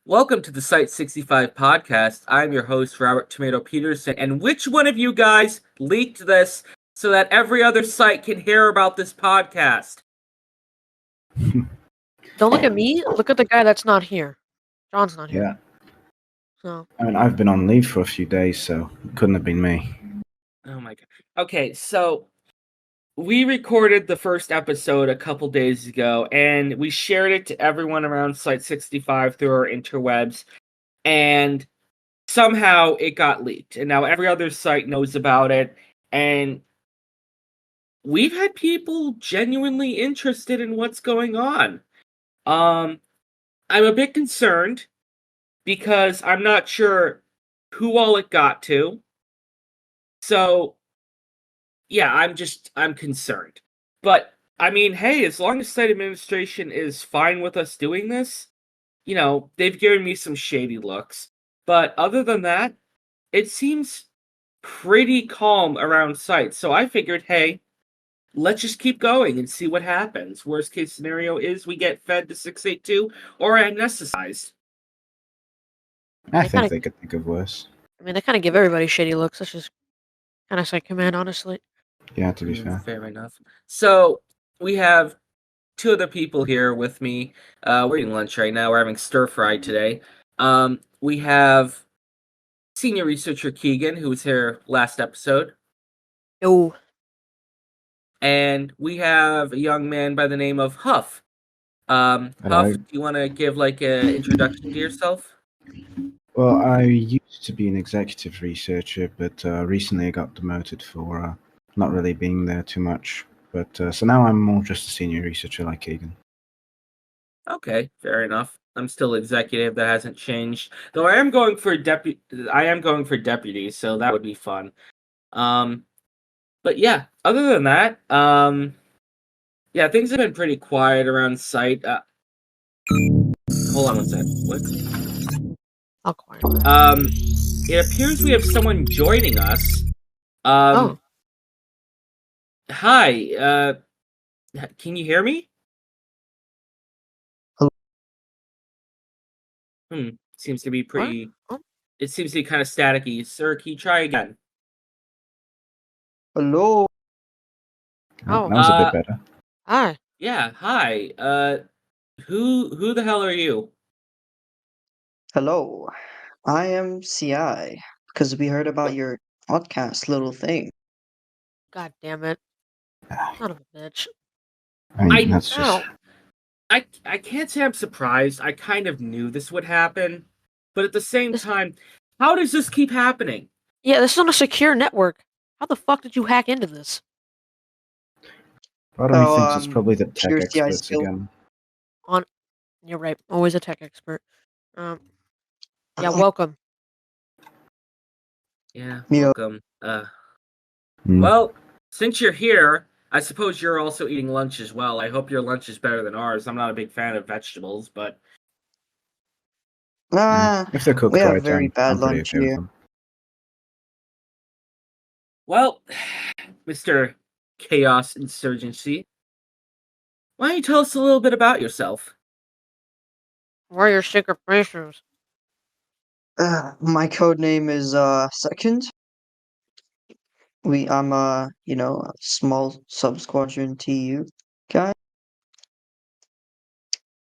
Welcome to the Site-65 podcast. I'm your host, Robert Tomato Peterson, and which one of you guys leaked this so that every other site can hear about this podcast? Don't look at me. Look at the guy that's not here. John's not here. Yeah. So I mean, I've been on leave for a few days, so it couldn't have been me. Oh my god. Okay, so we recorded the first episode a couple days ago, and we shared it to everyone around Site-65 through our interwebs, and somehow it got leaked, and now every other site knows about it, and we've had people genuinely interested in what's going on. I'm a bit concerned because I'm not sure who all it got to. So, yeah, I'm concerned. But, I mean, hey, as long as site administration is fine with us doing this, they've given me some shady looks. But other than that, it seems pretty calm around site. So I figured, hey, let's just keep going and see what happens. Worst case scenario is we get fed to 682 or anesthetized. I think they could think of worse. I mean, they kind of give everybody shady looks. That's just kind of like command, honestly. Yeah, to be fair. Fair enough. So we have two other people here with me. We're eating lunch right now. We're having stir fry today. We have senior researcher Keegan, who was here last episode. No. And we have a young man by the name of Huff. Huff, do you want to give like an introduction to yourself? Well, I used to be an executive researcher, but recently I got demoted for not really being there too much. But so now I'm more just a senior researcher like Keegan. Okay, fair enough. I'm still executive. That hasn't changed. Though I am going for deputy, so that would be fun. But yeah, other than that, yeah, things have been pretty quiet around site. Hold on one sec. What? I'll quiet. It appears we have someone joining us. Oh. Hi. Can you hear me? Hello. Seems to be pretty. What? It seems to be kind of staticky. Sir, can you try again? Hello. Oh. That was a bit better. Hi. Yeah. Hi. Who the hell are you? Hello. I am CI because we heard about your podcast little thing. God damn it. Son of a bitch. I mean, that's just... I can't say I'm surprised. I kind of knew this would happen. But at the same time, how does this keep happening? Yeah, this is on a secure network. How the fuck did you hack into this? Part of me thinks it's probably the tech experts again. You're right. Always a tech expert. Yeah, welcome. Yeah, welcome. Well, since you're here, I suppose you're also eating lunch as well. I hope your lunch is better than ours. I'm not a big fan of vegetables, but... if they're cooked we have right, very bad I'm pretty lunch okay with here. them. Well, Mr. Chaos Insurgency, why don't you tell us a little bit about yourself? What are your secret missions? My code name is Second. I'm a small sub-squadron TU guy.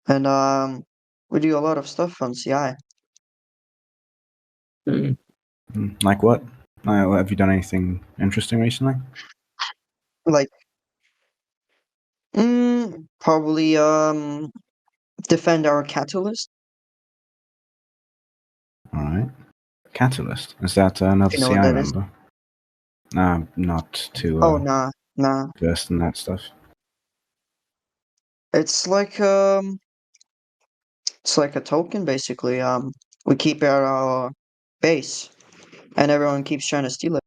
And we do a lot of stuff on CI. Like what? Have you done anything interesting recently? Like probably defend our catalyst. Alright. Catalyst. Is that another You know CI what that is? member? Nah, not too Oh nah. versed in that stuff. It's like a token basically. We keep it at our base, and everyone keeps trying to steal it.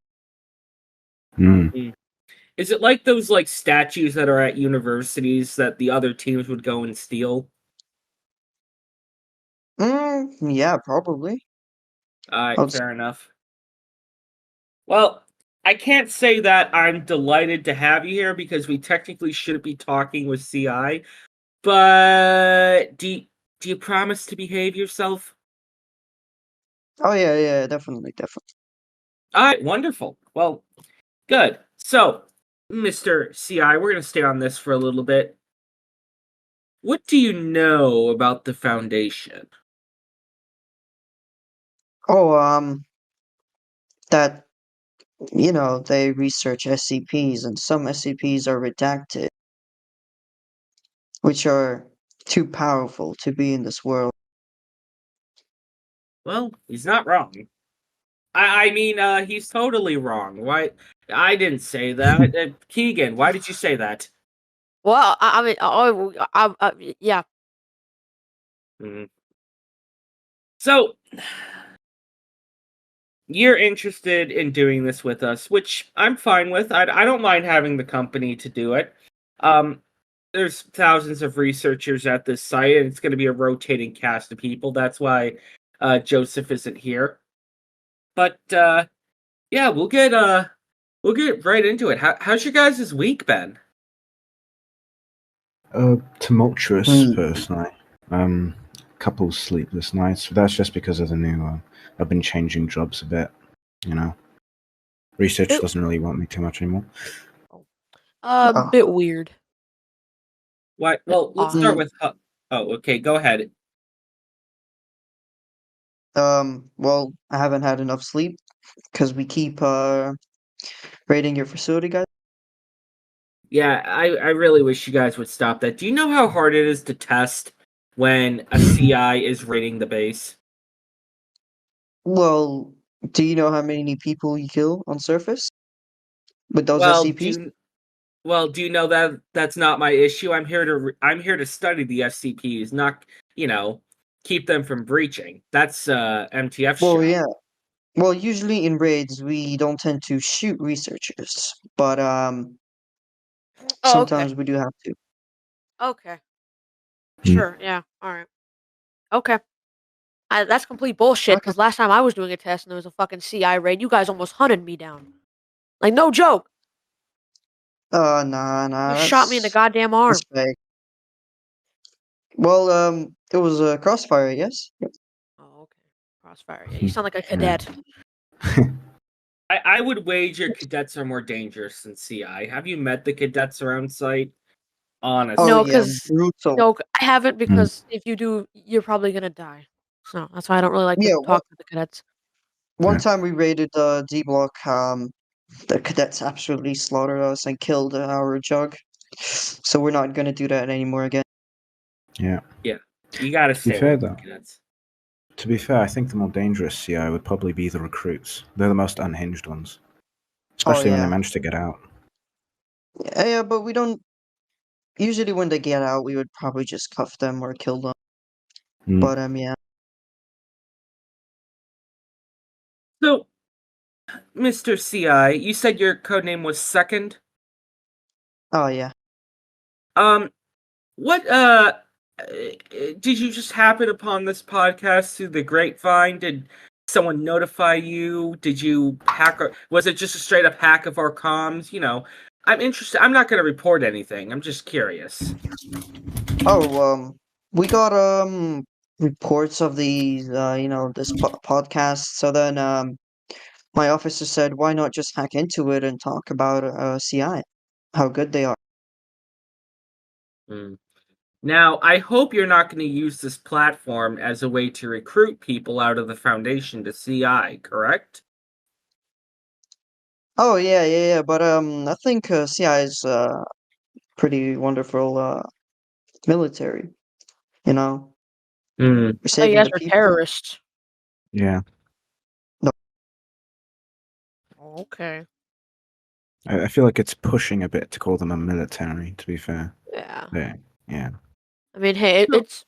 Is it like those statues that are at universities that the other teams would go and steal? Yeah, probably. Alright, fair enough. Well, I can't say that I'm delighted to have you here because we technically shouldn't be talking with CI, but do Do you promise to behave yourself? Oh yeah, definitely. All right, wonderful. Well, good. So, Mr. CI, we're going to stay on this for a little bit. What do you know about the Foundation? Oh, that they research SCPs, and some SCPs are redacted, which are too powerful to be in this world. Well, he's not wrong. I mean, he's totally wrong. Why? I didn't say that. Keegan, why did you say that? Well, I mean, yeah. Mhm. So, you're interested in doing this with us, which I'm fine with. I don't mind having the company to do it. There's thousands of researchers at this site, and it's going to be a rotating cast of people. That's why Joseph isn't here. But yeah, we'll get right into it. How's your guys' week been? Tumultuous, Hmm. personally. Couple sleepless nights, but that's just because of the new. I've been changing jobs a bit, you know. Research It, doesn't really want me too much anymore. Oh, bit weird. Why? Bit Well, let's odd. start with. Oh, okay. Go ahead. well, I haven't had enough sleep because we keep raiding your facility, guys. Yeah, I really wish you guys would stop that. Do you know how hard it is to test when a CI is raiding the base? Well, do you know how many people you kill on surface with those Well, SCPs? do you know that that's not my issue? I'm here to study the SCPs, not, you know, keep them from breaching. That's MTF's Well, job. yeah. Well, usually in raids we don't tend to shoot researchers, but Oh, okay. sometimes we do have to. Okay. Hmm. Sure. Yeah. All right. Okay. That's complete bullshit. Okay. Because last time I was doing a test and there was a fucking CI raid, you guys almost hunted me down. Like no joke. Nah, You nah, shot me in the goddamn arm. that's fake. Well, it was a crossfire, yes? Yep. Oh, okay. Crossfire. Yeah, you sound like a Yeah. cadet. I would wager cadets are more dangerous than CI. Have you met the cadets around site? Oh No, Honestly. yeah, because brutal. no, I haven't. Hmm. Because if you do, you're probably gonna die. So that's why I don't really like to Yeah, talk to the cadets. one Yeah. time we raided D block, the cadets absolutely slaughtered us and killed our jug. So we're not gonna do that anymore again. Yeah. Yeah. You gotta To be stay away fair, from though, cadets. I think the more dangerous CI would probably be the recruits. They're the most unhinged ones, Oh especially when they yeah. manage to get out. Yeah, but we don't usually when they get out we would probably just cuff them or kill them. Hmm. But yeah. So, Mr. CI, you said your codename was Second? Oh yeah. Um, what did you just happen upon this podcast through the grapevine? Did someone notify you? Did you hack was it just a straight up hack of our comms? You know, I'm interested. I'm not going to report anything. I'm just curious. Oh, we got reports of these this podcast. So then my officer said, why not just hack into it and talk about CI, how good they are. Hmm. Now, I hope you're not going to use this platform as a way to recruit people out of the Foundation to CI, correct? Oh yeah. But I think CI is pretty wonderful military. You know, Hmm. we're Oh, you saving guys the are people. terrorists. Yeah. No, Okay. I feel like it's pushing a bit to call them a military, to be fair. Yeah. Yeah. I mean, hey, So, it's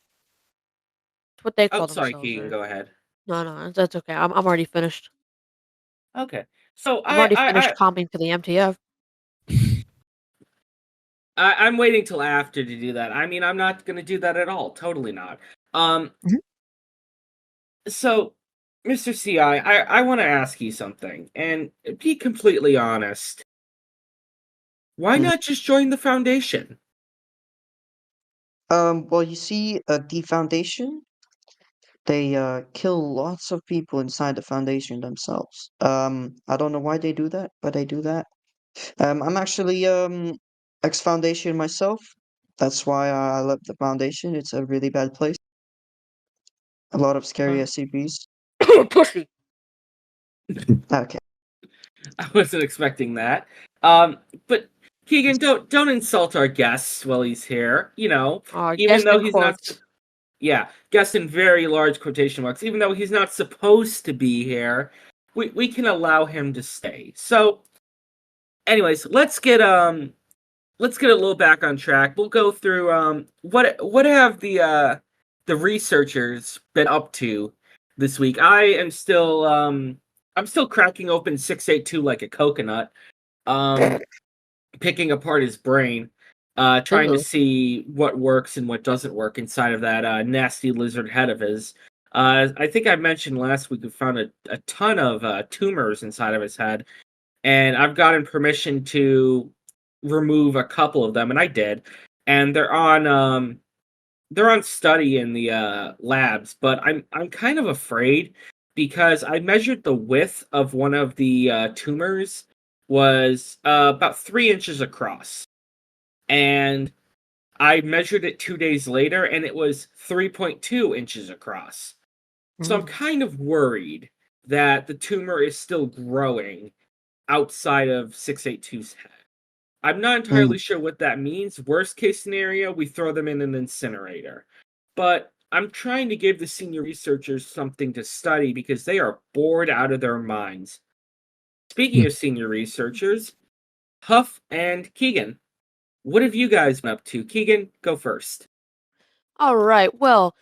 what they oh, call sorry, themselves, Keegan, right? go ahead. No, that's okay. I'm already finished. Okay. So I'm already finished comping to the MTF. I'm waiting till after to do that. I mean, I'm not going to do that at all. Totally not. Mhm. So, Mr. CI, I want to ask you something, and be completely honest. Why Mhm. not just join the Foundation? Well, you see, the Foundation, they kill lots of people inside the Foundation themselves. I don't know why they do that, but they do that. I'm actually ex-Foundation myself. That's why I left the Foundation. It's a really bad place. A lot of scary SCPs. Pussy. Okay. I wasn't expecting that. But Keegan, don't insult our guests while he's here. You know, even Guest though in he's not. quotes. Yeah, guest in very large quotation marks. Even though he's not supposed to be here, we can allow him to stay. So, anyways, let's get a little back on track. We'll go through what have the researchers been up to this week. I'm still cracking open 682 like a coconut, picking apart his brain, trying to Ooh. see what works and what doesn't work inside of that nasty lizard head of his. I think I mentioned last week we found a ton of tumors inside of his head, and I've gotten permission to remove a couple of them, and I did. And they're on study in the labs, but I'm kind of afraid because I measured the width of one of the tumors was about 3 inches across, and I measured it 2 days later, and it was 3.2 inches across. So I'm kind of worried that the tumor is still growing outside of 682's head. I'm not entirely sure what that means. Worst case scenario, we throw them in an incinerator. But I'm trying to give the senior researchers something to study because they are bored out of their minds. Speaking of senior researchers, Huff and Keegan, what have you guys been up to? Keegan, go first. All right. Well,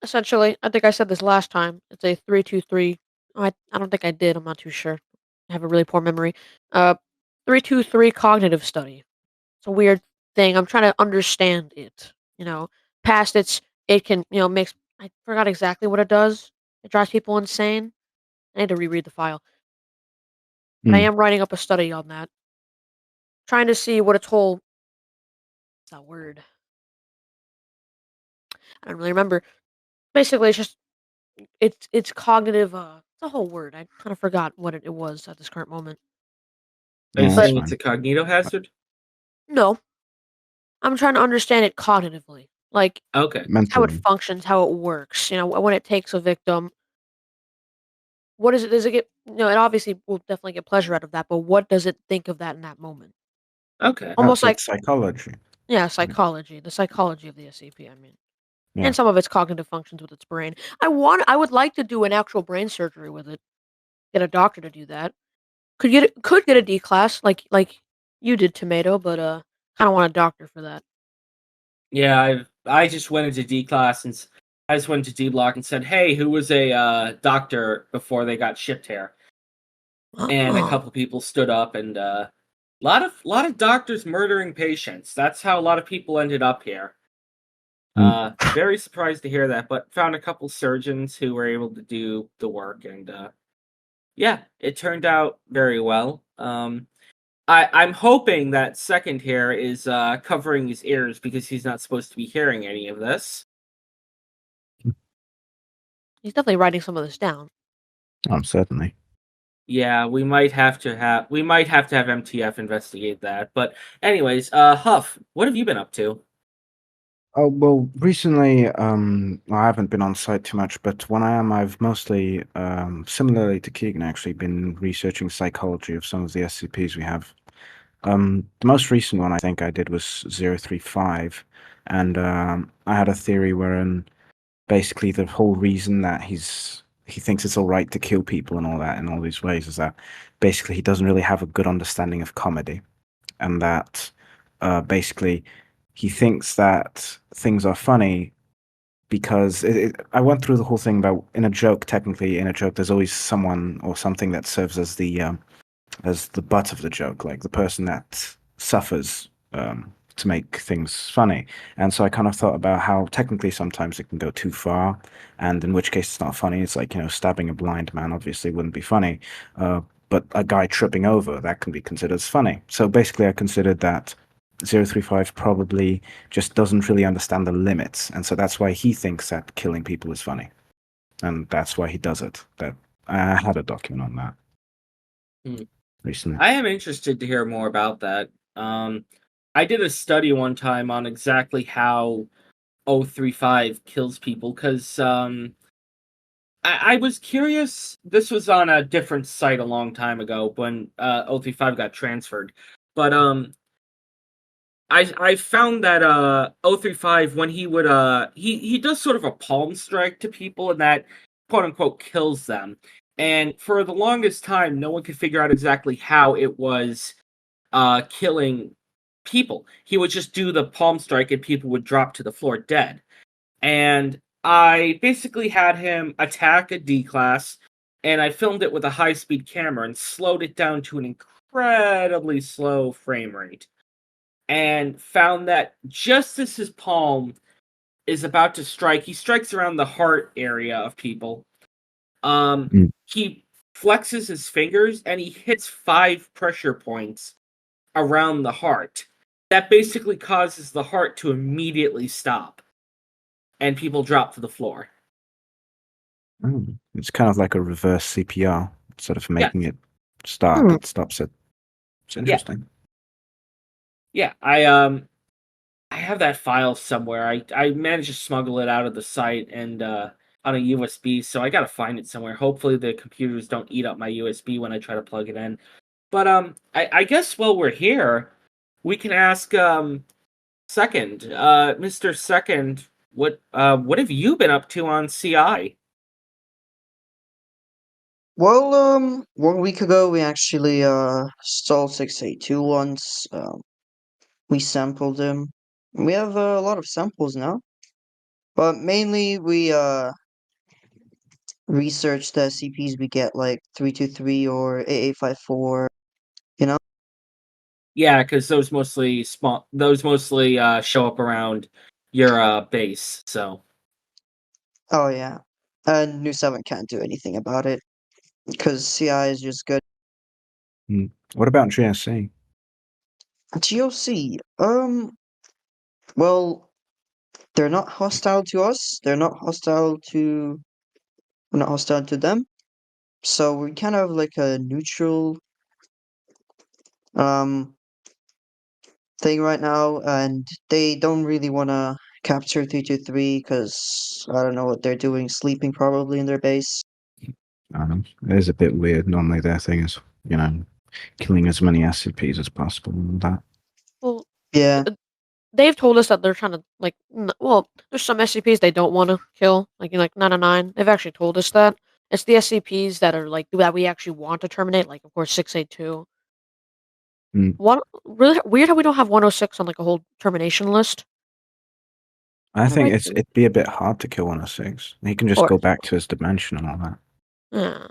essentially, I think I said this last time. It's a 323. I don't think I did. I'm not too sure. I have a really poor memory. Uh, 323 cognitive study. It's a weird thing. I'm trying to understand it. Past it can makes I forgot exactly what it does. It drives people insane. I need to reread the file. But I am writing up a study on that, trying to see what its whole what's that word? I don't really remember. Basically, it's just it's cognitive. It's a whole word. I kind of forgot what it was at this current moment. Are you Yeah, that's saying it's fine. a cognito hazard? No, I'm trying to understand it cognitively, like Okay. how it Mentally. functions, how it works. When it takes a victim, what is it? Does it get? It obviously will definitely get pleasure out of that, but what does it think of that in that moment? Okay. Almost So like it's psychology. yeah, Right. the psychology of the SCP. I mean, Yeah. and some of its cognitive functions with its brain. I would like to do an actual brain surgery with it. Get a doctor to do that. Could get a D class like you did, Tomato, but kind of want a doctor for that. Yeah, I just went into D class and I just went to D block and said, "Hey, who was a doctor before they got shipped here?" And a couple people stood up, and lot of doctors murdering patients. That's how a lot of people ended up here. Very surprised to hear that, but found a couple surgeons who were able to do the work, and yeah, it turned out very well. I'm hoping that second hair is covering his ears because he's not supposed to be hearing any of this. He's definitely writing some of this down. Oh, certainly. Yeah, we might have to have MTF investigate that. But anyways, Huff, what have you been up to? Oh, well, recently, I haven't been on site too much, but when I am, I've mostly, similarly to Keegan, actually been researching psychology of some of the SCPs we have. The most recent one I think I did was 035, and I had a theory wherein basically the whole reason that he thinks it's all right to kill people and all that in all these ways is that basically he doesn't really have a good understanding of comedy, and that basically he thinks that things are funny because I went through the whole thing about in a joke. Technically, in a joke, there's always someone or something that serves as the butt of the joke, like the person that suffers to make things funny. And so I kind of thought about how technically sometimes it can go too far, and in which case it's not funny. It's like, stabbing a blind man obviously wouldn't be funny, but a guy tripping over, that can be considered as funny. So basically, I considered that 035 probably just doesn't really understand the limits, and so that's why he thinks that killing people is funny, and that's why he does it. That I had a document on that recently. I am interested to hear more about that. I did a study one time on exactly how 035 kills people because I was curious. This was on a different site a long time ago when 035 got transferred, but I found that 035 when he would he does sort of a palm strike to people and that quote unquote kills them. And for the longest time, no one could figure out exactly how it was killing people. He would just do the palm strike and people would drop to the floor dead. And I basically had him attack a D class, and I filmed it with a high speed camera and slowed it down to an incredibly slow frame rate. And found that just as his palm is about to strike, he strikes around the heart area of people. He flexes his fingers and he hits 5 pressure points around the heart. That basically causes the heart to immediately stop, and people drop to the floor. It's kind of like a reverse CPR, sort of Yeah. making it start. It stops it. It's interesting. Yeah, I have that file somewhere. I managed to smuggle it out of the site and on a USB, so I gotta find it somewhere. Hopefully the computers don't eat up my USB when I try to plug it in. But I guess while we're here, we can ask Second, Mr. Second, what have you been up to on CI? Well, 1 week ago we actually stalled 682 once. We sampled them. We have a lot of samples now, but mainly we research the SCPs we get, like 323 or 8854. You know? Yeah, because those mostly show up around your base. So Oh yeah, and New 7 can't do anything about it because CI is just good. What about GSC? GOC, well, they're not hostile to us. We're not hostile to them. So we're kind of like a neutral um thing right now, and they don't really want to capture 323 because I don't know what they're doing, sleeping probably in their base. I don't know. It is a bit weird. Normally their thing is, killing as many SCPs as possible and that. Well, Yeah. they've told us that they're trying to well, there's some SCPs they don't want to kill, like 909. They've actually told us that. It's the SCPs that are like that we actually want to terminate, like of course 682. One really weird how we don't have 106 on like a whole termination list. I think Right. it'd be a bit hard to kill 106. He can just Or go back to his dimension and all that. yeah.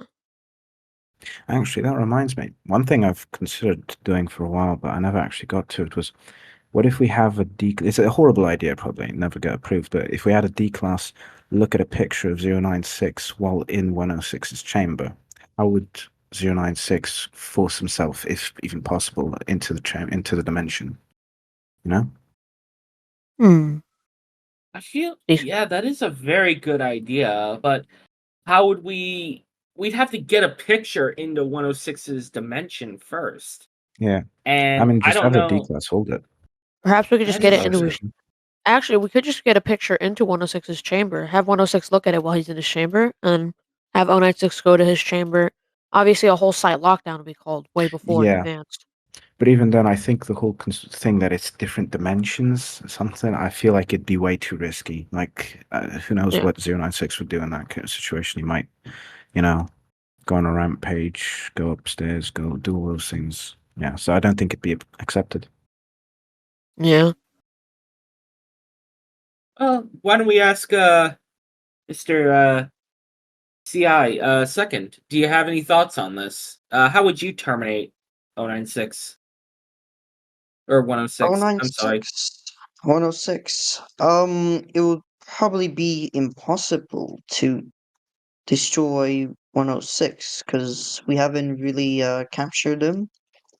Actually, that reminds me. One thing I've considered doing for a while, but I never actually got to it was, what if we have a D? It's a horrible idea, probably never get approved. But if we had a D class, look at a picture of 096 while in 106's chamber, how would 096 force himself, if even possible, into the dimension? You know? I feel These- yeah, that is a very good idea. But how would we? We'd have to get a picture into 106's dimension first, Yeah. and I mean, I just don't have a D know. class hold it. Perhaps we could just That get is it a into good. his. Actually, we could just get a picture into 106's chamber. Have 106 look at it while he's in his chamber, and have 096 go to his chamber. Obviously, a whole site lockdown will be called way before in Yeah. advance. But even then, I think the whole thing that it's different dimensions, something, I feel like it'd be way too risky. Like, who knows Yeah. what 096 would do in that kind of situation? He might, you know, go on a rampage, go upstairs, go do all those things. Yeah, so I don't think it'd be accepted. Yeah. Why don't we ask Mr. CI Second? Do you have any thoughts on this? How would you terminate 096 or 106? I'm sorry. 096. 106. It would probably be impossible to destroy 106 because we haven't really captured them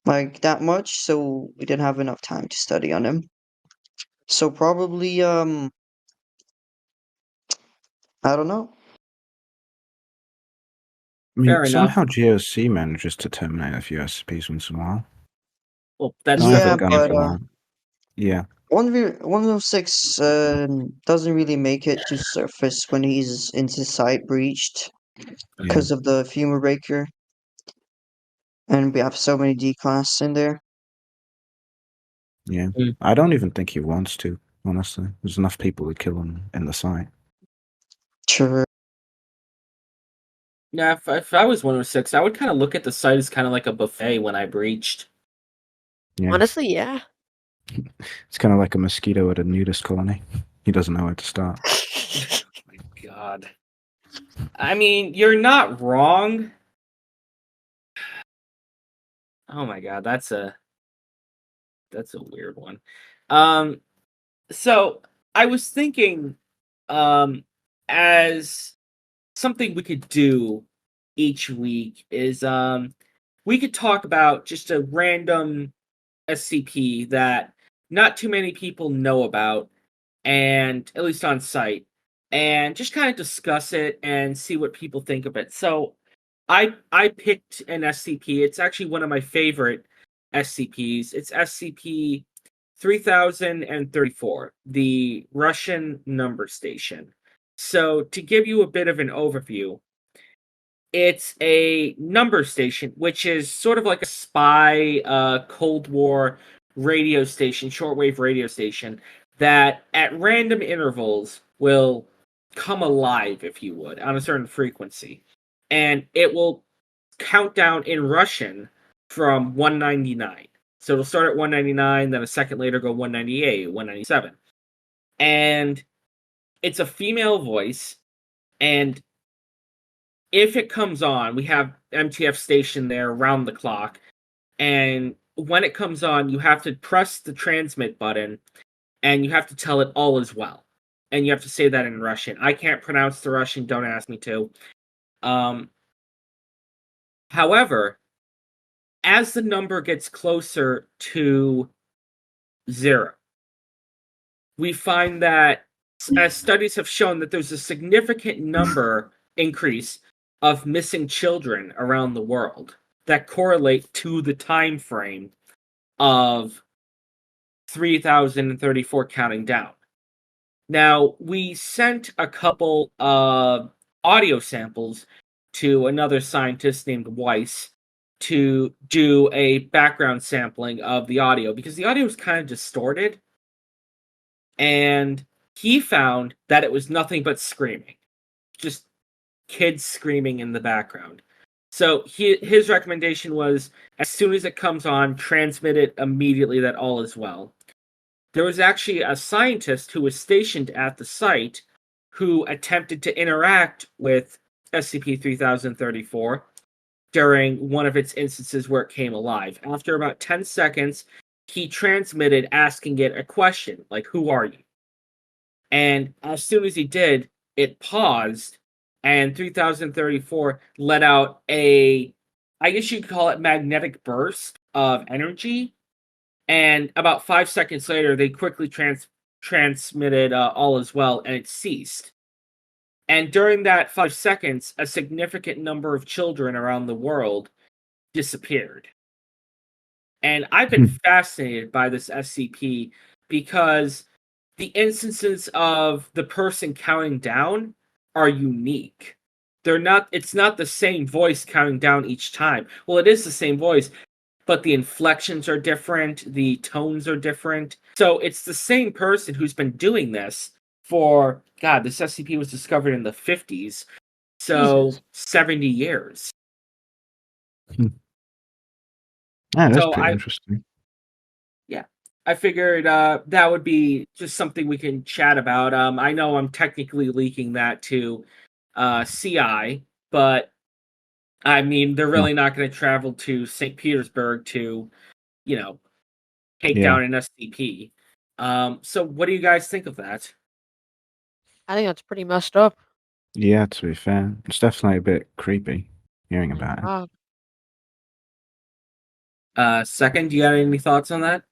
like that much, so we didn't have enough time to study on him. So probably I don't know. I mean, Fair enough. somehow GOC manages to terminate a few SCPs once in a while. Well, that's Don't have Yeah, it going but for long. Yeah, 106 doesn't really make it to surface when he's into site breached yeah, because of the Fuma Breaker, and we have so many D-class in there. yeah. Mm. I don't even think he wants to, honestly. There's enough people to kill him in the site. Sure. Yeah, if I was 106, I would kind of look at the site as kind of like a buffet when I breached. Yeah. Honestly, yeah. It's kind of like a mosquito at a nudist colony. He doesn't know where to start. Oh my God. I mean, you're not wrong. Oh my God, that's a weird one. So I was thinking, as something we could do each week is we could talk about just a random SCP that not too many people know about, and at least on site, and just kind of discuss it and see what people think of it. So I picked an SCP. It's actually one of my favorite SCPs. It's SCP 3034, the Russian number station. So to give you a bit of an overview, it's a number station, which is sort of like a spy Cold War radio station, shortwave radio station, that at random intervals will come alive, if you would, on a certain frequency. And it will count down in Russian from 199. So it'll start at 199, then a second later go 198, 197. And it's a female voice, and if it comes on, we have MTF station there around the clock, and when it comes on, you have to press the transmit button, and you have to tell it all is well, and you have to say that in Russian. I can't pronounce the Russian. Don't ask me to. Um, However, as the number gets closer to 0, we find that as studies have shown that there's a significant number increase of missing children around the world that correlate to the time frame of 3034 counting down. Now, we sent a couple of audio samples to another scientist named Weiss to do a background sampling of the audio because the audio is kind of distorted, and he found that it was nothing but screaming, just kids screaming in the background. So his recommendation was, as soon as it comes on, transmit it immediately that all is well. There was actually a scientist who was stationed at the site who attempted to interact with SCP-3034 during one of its instances where it came alive. After about 10 seconds, he transmitted asking it a question, like, "Who are you?" And as soon as he did, it paused, and 3034 let out a, I guess you could call it, magnetic burst of energy. And about 5 seconds later, they quickly transmitted all as well, and it ceased. And during that 5 seconds, a significant number of children around the world disappeared. And I've been fascinated by this SCP because the instances of the person counting down are unique. It's not the same voice counting down each time. Well, it is the same voice, but the inflections are different, the tones are different. So it's the same person who's been doing this for, God, this SCP was discovered in the 50s. So Jesus. 70 years. Yeah, that's So pretty interesting. yeah, I figured that would be just something we can chat about. I know I'm technically leaking that to CI, but I mean, they're Yeah. really not going to travel to St. Petersburg to, take Yeah. down an SCP. So what do you guys think of that? I think that's pretty messed up. Yeah, to be fair. It's definitely a bit creepy hearing Oh my about it. God. Second, you got any thoughts on that?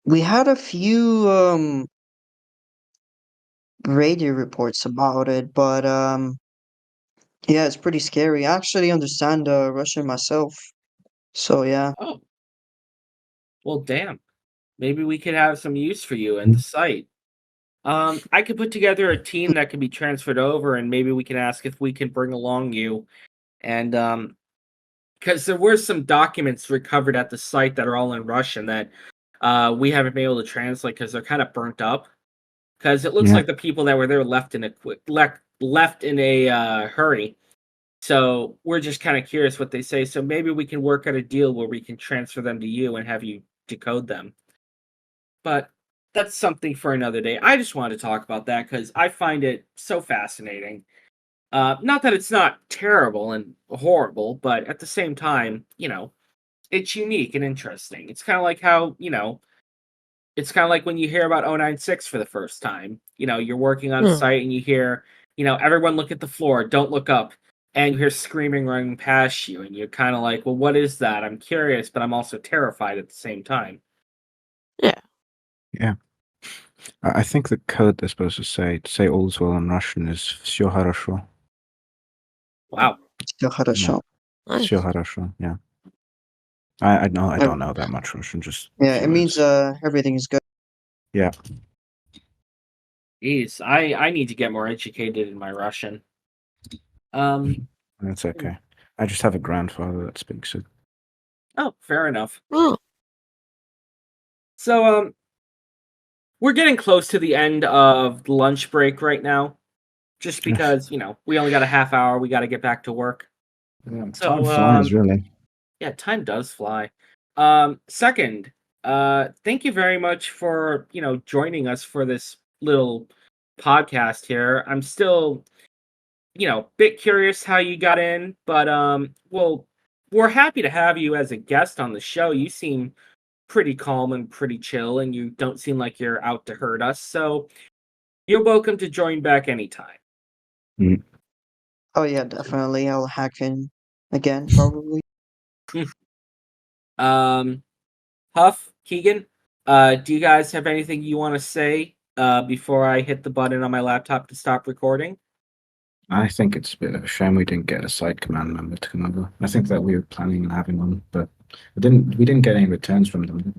We had a few radio reports about it, but yeah, it's pretty scary. I actually understand Russian myself, so yeah. Oh, well, damn. Maybe we could have some use for you in the site. I could put together a team that could be transferred over, and maybe we can ask if we can bring along you. And because there were some documents recovered at the site that are all in Russian that we haven't been able to translate because they're kind of burnt up. Because it looks Yeah. like the people that were there left in a hurry. So we're just kind of curious what they say. So maybe we can work out a deal where we can transfer them to you and have you decode them. But that's something for another day. I just wanted to talk about that because I find it so fascinating. Not that it's not terrible and horrible, but at the same time, it's unique and interesting. It's kind of like how, it's kind of like when you hear about 096 for the first time. You're working on site and you hear, everyone look at the floor, don't look up. And you hear screaming running past you, and you're kind of like, well, what is that? I'm curious, but I'm also terrified at the same time. Yeah. Yeah. I think the code they're supposed to say all's well in Russian is всё хорошо. Wow. Всё хорошо. Nice. Всё хорошо, yeah. I don't know that much Russian, just a Yeah, few it means words. everything is good. Yeah. Jeez, I need to get more educated in my Russian. That's okay. I just have a grandfather that speaks it. Oh, fair enough. Oh, So, we're getting close to the end of the lunch break right now, just because, we only got a half hour, we got to get back to work. Yeah, So, time flies, really. yeah, time does fly. Second, thank you very much for, joining us for this little podcast here. I'm still, bit curious how you got in, but well, we're happy to have you as a guest on the show. You seem pretty calm and pretty chill, and you don't seem like you're out to hurt us. So you're welcome to join back anytime. Oh yeah, definitely. I'll hack in again, probably. Huff, Keegan, do you guys have anything you want to say before I hit the button on my laptop to stop recording? I think it's a bit of a shame we didn't get a site command member to come over. I think that we were planning on having one, but we didn't get any returns from them, did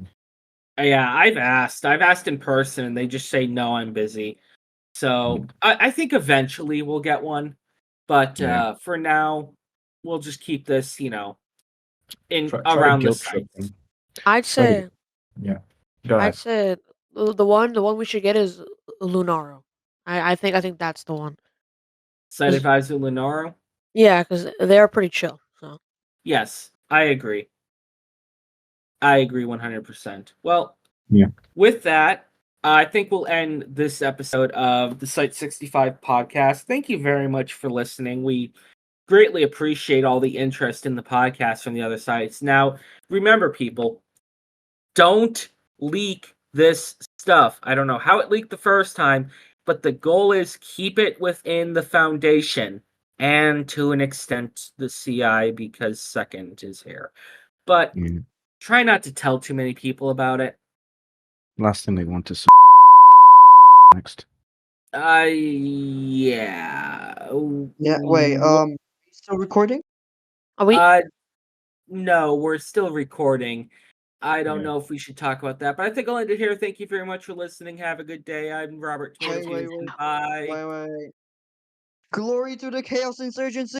we? Yeah, I've asked in person, and they just say no, I'm busy. So I think eventually we'll get one, but Yeah. for now, we'll just keep this, in Try around the guilt sites. tripping. I'd say Yeah. Go ahead. I'd say the one we should get is Lunaro. I think that's the one. Site advisor Lenaro? Yeah, because they're pretty chill. So Yes, I agree. I agree 100%. Well, Yeah. with that, I think we'll end this episode of the Site-65 podcast. Thank you very much for listening. We greatly appreciate all the interest in the podcast from the other sites. Now, remember, people, don't leak this stuff. I don't know how it leaked the first time, but the goal is keep it within the foundation and to an extent the CI because second is here. But Yeah. try not to tell too many people about it. Last thing they want is next. Yeah. Yeah, wait, still recording? are we? No, we're still recording. I don't Yeah. know if we should talk about that, but I think I'll end it here. Thank you very much for listening. Have a good day. I'm Robert Wait, Torres. wait. Bye. Wait. Glory to the Chaos Insurgency!